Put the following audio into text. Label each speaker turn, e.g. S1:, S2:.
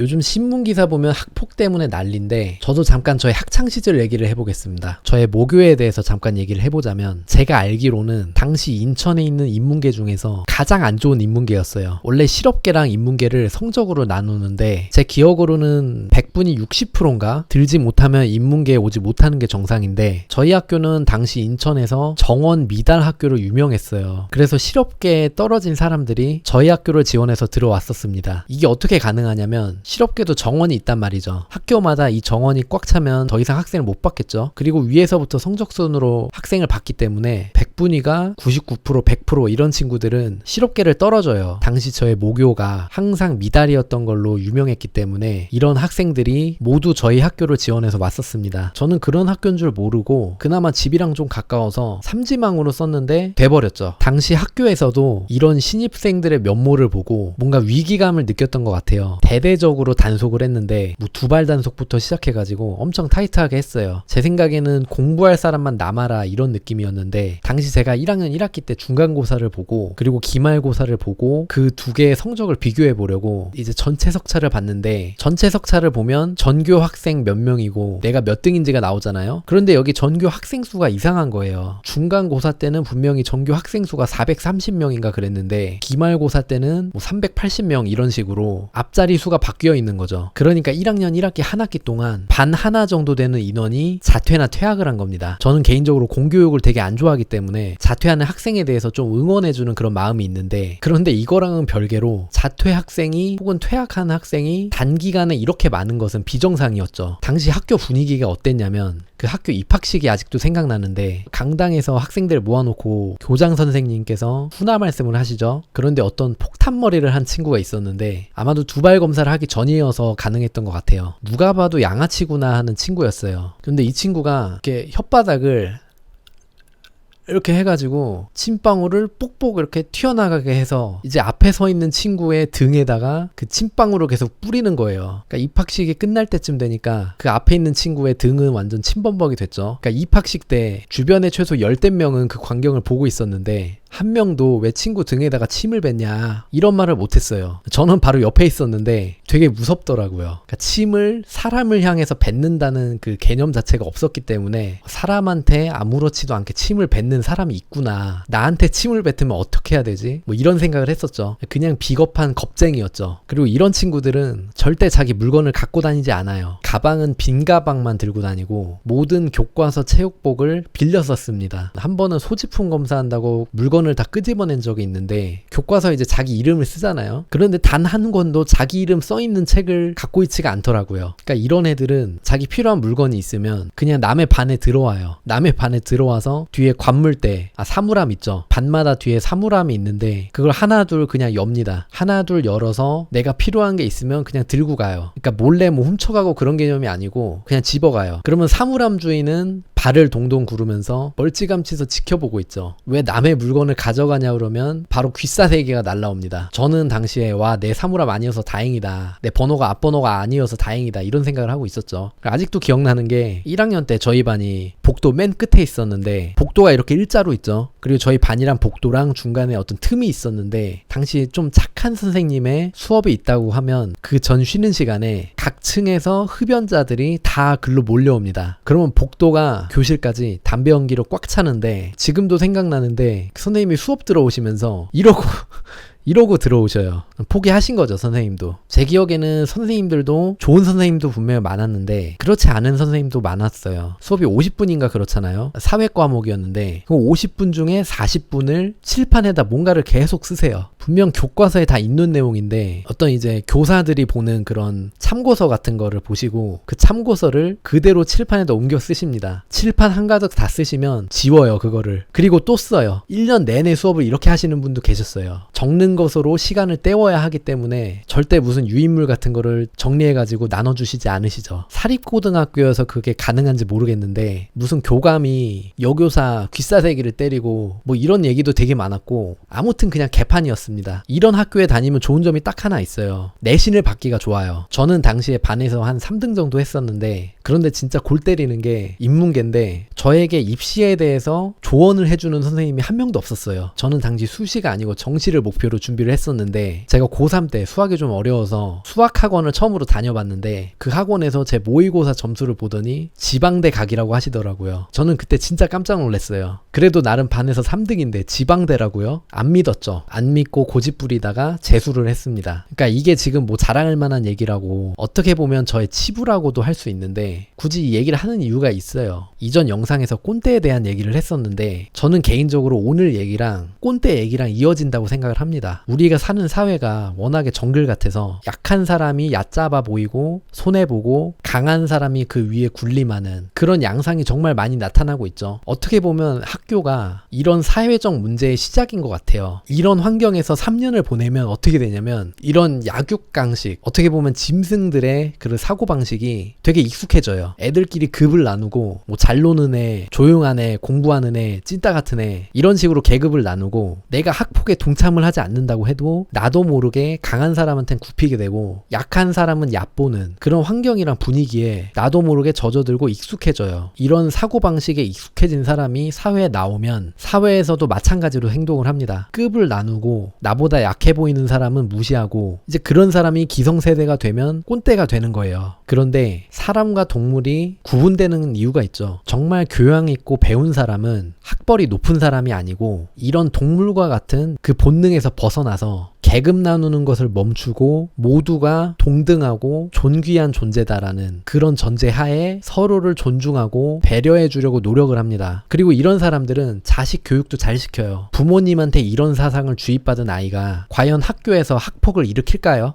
S1: 요즘 신문기사 보면 학폭 때문에 난리인데 저도 잠깐 저의 학창시절 얘기를 해보겠습니다. 저의 모교에 대해서 잠깐 얘기를 해보자면 제가 알기로는 당시 인천에 있는 인문계 중에서 가장 안 좋은 인문계였어요. 원래 실업계랑 인문계를 성적으로 나누는데 제 기억으로는 100분이 60%인가? 들지 못하면 인문계에 오지 못하는 게 정상인데 저희 학교는 당시 인천에서 정원 미달 학교로 유명했어요. 그래서 실업계에 떨어진 사람들이 저희 학교를 지원해서 들어왔었습니다. 이게 어떻게 가능하냐면 실업계도 정원이 있단 말이죠. 학교마다 이 정원이 꽉 차면 더 이상 학생을 못 받겠죠. 그리고 위에서부터 성적순으로 학생을 받기 때문에 100분위가 99%, 100% 이런 친구들은 실업계를 떨어져요. 당시 저의 모교가 항상 미달이었던 걸로 유명했기 때문에 이런 학생들이 모두 저희 학교를 지원해서 왔었습니다. 저는 그런 학교인 줄 모르고 그나마 집이랑 좀 가까워서 삼지망으로 썼는데 돼버렸죠. 당시 학교에서도 이런 신입생들의 면모를 보고 뭔가 위기감을 느꼈던 것 같아요. 대대적으로 단속을 했는데 뭐 두발 단속부터 시작해가지고 엄청 타이트하게 했어요. 제 생각에는 공부할 사람만 남아라 이런 느낌이었는데 당시 제가 1학년 1학기 때 중간고사를 보고 그리고 기말고사를 보고 그 두 개의 성적을 비교해 보려고 이제 전체 석차를 봤는데 전체 석차를 보면 전교 학생 몇 명이고 내가 몇 등인지가 나오잖아요. 그런데 여기 전교 학생 수가 이상한 거예요. 중간고사 때는 분명히 전교 학생 수가 430명인가 그랬는데 기말고사 때는 뭐 380명 이런 식으로 앞자리 수가 바뀌어 있는 거죠. 그러니까 1학년 1학기 한 학기 동안 반 하나 정도 되는 인원이 자퇴나 퇴학을 한 겁니다. 저는 개인적으로 공교육을 되게 안 좋아하기 때문에 자퇴하는 학생에 대해서 좀 응원해주는 그런 마음이 있는데 그런데 이거랑은 별개로 자퇴 학생이 혹은 퇴학한 학생이 단기간에 이렇게 많은 것은 비정상이었죠. 당시 학교 분위기가 어땠냐면 그 학교 입학식이 아직도 생각나는데 강당에서 학생들 모아놓고 교장 선생님께서 훈화 말씀을 하시죠. 그런데 어떤 폭탄머리를 한 친구가 있었는데 아마도 두발 검사를 하기 전이어서 가능했던 것 같아요. 누가 봐도 양아치구나 하는 친구였어요. 근데 이 친구가 이렇게 혓바닥을 이렇게 해가지고 침방울을 뽁뽁 이렇게 튀어나가게 해서 이제 앞에 서 있는 친구의 등에다가 그 침방울을 계속 뿌리는 거예요. 그러니까 입학식이 끝날 때쯤 되니까 그 앞에 있는 친구의 등은 완전 침범벅이 됐죠. 그러니까 입학식 때 주변에 최소 10대 명은 그 광경을 보고 있었는데 한 명도 왜 친구 등에다가 침을 뱉냐 이런 말을 못했어요. 저는 바로 옆에 있었는데 되게 무섭더라고요. 그러니까 침을 사람을 향해서 뱉는다는 그 개념 자체가 없었기 때문에 사람한테 아무렇지도 않게 침을 뱉는 사람이 있구나. 나한테 침을 뱉으면 어떻게 해야 되지? 뭐 이런 생각을 했었죠. 그냥 비겁한 겁쟁이였죠. 그리고 이런 친구들은 절대 자기 물건을 갖고 다니지 않아요. 가방은 빈 가방만 들고 다니고 모든 교과서 체육복을 빌려 썼습니다. 한 번은 소지품 검사한다고 물건을 다 끄집어낸 적이 있는데 교과서에 이제 자기 이름을 쓰잖아요. 그런데 단 한 권도 자기 이름 써있는 책을 갖고 있지가 않더라고요. 그러니까 이런 애들은 자기 필요한 물건이 있으면 그냥 남의 반에 들어와요. 남의 반에 들어와서 뒤에 관물대, 사물함 있죠. 반마다 뒤에 사물함이 있는데 그걸 하나 둘 그냥 엽니다. 하나 둘 열어서 내가 필요한 게 있으면 그냥 들고 가요. 그러니까 몰래 뭐 훔쳐가고 그런 개념이 아니고 그냥 집어가요. 그러면 사물함 주인은 발을 동동 구르면서 멀찌감치서 지켜보고 있죠. 왜 남의 물건을 가져가냐 그러면 바로 귀싸대기가 날라옵니다. 저는 당시에 와, 내 사물함 아니어서 다행이다. 내 번호가 앞번호가 아니어서 다행이다. 이런 생각을 하고 있었죠. 아직도 기억나는 게 1학년 때 저희 반이 복도 맨 끝에 있었는데 복도가 이렇게 일자로 있죠. 그리고 저희 반이랑 복도랑 중간에 어떤 틈이 있었는데 당시 좀 착한 선생님의 수업이 있다고 하면 그 전 쉬는 시간에 각 층에서 흡연자들이 다 글로 몰려옵니다. 그러면 복도가 교실까지 담배 연기로 꽉 차는데 지금도 생각나는데 선생님이 수업 들어오시면서 이러고 들어오셔요. 포기하신 거죠, 선생님도. 제 기억에는 선생님들도 좋은 선생님도 분명히 많았는데 그렇지 않은 선생님도 많았어요. 수업이 50분인가 그렇잖아요. 사회 과목이었는데 그 50분 중에 40분을 칠판에다 뭔가를 계속 쓰세요. 분명 교과서에 다 있는 내용인데 어떤 이제 교사들이 보는 그런 참고서 같은 거를 보시고 그 참고서를 그대로 칠판에다 옮겨 쓰십니다. 칠판 한 가득 다 쓰시면 지워요, 그거를. 그리고 또 써요. 1년 내내 수업을 이렇게 하시는 분도 계셨어요. 적는 것으로 시간을 때워야 하기 때문에 절대 무슨 유인물 같은 거를 정리해가지고 나눠주시지 않으시죠. 사립고등학교여서 그게 가능한지 모르겠는데 무슨 교감이 여교사 귀싸대기를 때리고 뭐 이런 얘기도 되게 많았고 아무튼 그냥 개판이었습니다. 이런 학교에 다니면 좋은 점이 딱 하나 있어요. 내신을 받기가 좋아요. 저는 당시에 반에서 한 3등 정도 했었는데 그런데 진짜 골 때리는 게 인문계인데 저에게 입시에 대해서 조언을 해주는 선생님이 한 명도 없었어요. 저는 당시 수시가 아니고 정시를 목표로 준비를 했었는데 제가 고3 때 수학이 좀 어려워서 수학학원을 처음으로 다녀봤는데 그 학원에서 제 모의고사 점수를 보더니 지방대 각이라고 하시더라고요. 저는 그때 진짜 깜짝 놀랐어요. 그래도 나름 반에서 3등인데 지방대라고요? 안 믿었죠. 안 믿고 고집 부리다가 재수를 했습니다. 그러니까 이게 지금 뭐 자랑할 만한 얘기라고 어떻게 보면 저의 치부라고도 할 수 있는데 굳이 이 얘기를 하는 이유가 있어요. 이전 영상에서 꼰대에 대한 얘기를 했었는데 저는 개인적으로 오늘 얘기랑 꼰대 얘기랑 이어진다고 생각을 합니다. 우리가 사는 사회가 워낙에 정글 같아서 약한 사람이 얕잡아 보이고 손해보고 강한 사람이 그 위에 군림하는 그런 양상이 정말 많이 나타나고 있죠. 어떻게 보면 학교가 이런 사회적 문제의 시작인 것 같아요. 이런 환경에서 3년을 보내면 어떻게 되냐면 이런 약육강식, 어떻게 보면 짐승들의 그 사고방식이 되게 익숙해져요. 애들끼리 급을 나누고 뭐 잘 노는 애, 조용한 애, 공부하는 애, 찐따 같은 애 이런 식으로 계급을 나누고 내가 학폭에 동참을 하지 않는다고 해도 나도 모르게 강한 사람한테는 굽히게 되고 약한 사람은 얕보는 그런 환경이랑 분위기에 나도 모르게 젖어들고 익숙해져요. 이런 사고방식에 익숙해진 사람이 사회에 나오면 사회에서도 마찬가지로 행동을 합니다. 급을 나누고 나보다 약해 보이는 사람은 무시하고 이제 그런 사람이 기성세대가 되면 꼰대가 되는 거예요. 그런데 사람과 동물이 구분되는 이유가 있죠. 정말 교양 있고 배운 사람은 학벌이 높은 사람이 아니고 이런 동물과 같은 그 본능에서 벗어나서 계급 나누는 것을 멈추고 모두가 동등하고 존귀한 존재다라는 그런 전제하에 서로를 존중하고 배려해 주려고 노력을 합니다. 그리고 이런 사람들은 자식 교육도 잘 시켜요. 부모님한테 이런 사상을 주입받은 아이가 과연 학교에서 학폭을 일으킬까요?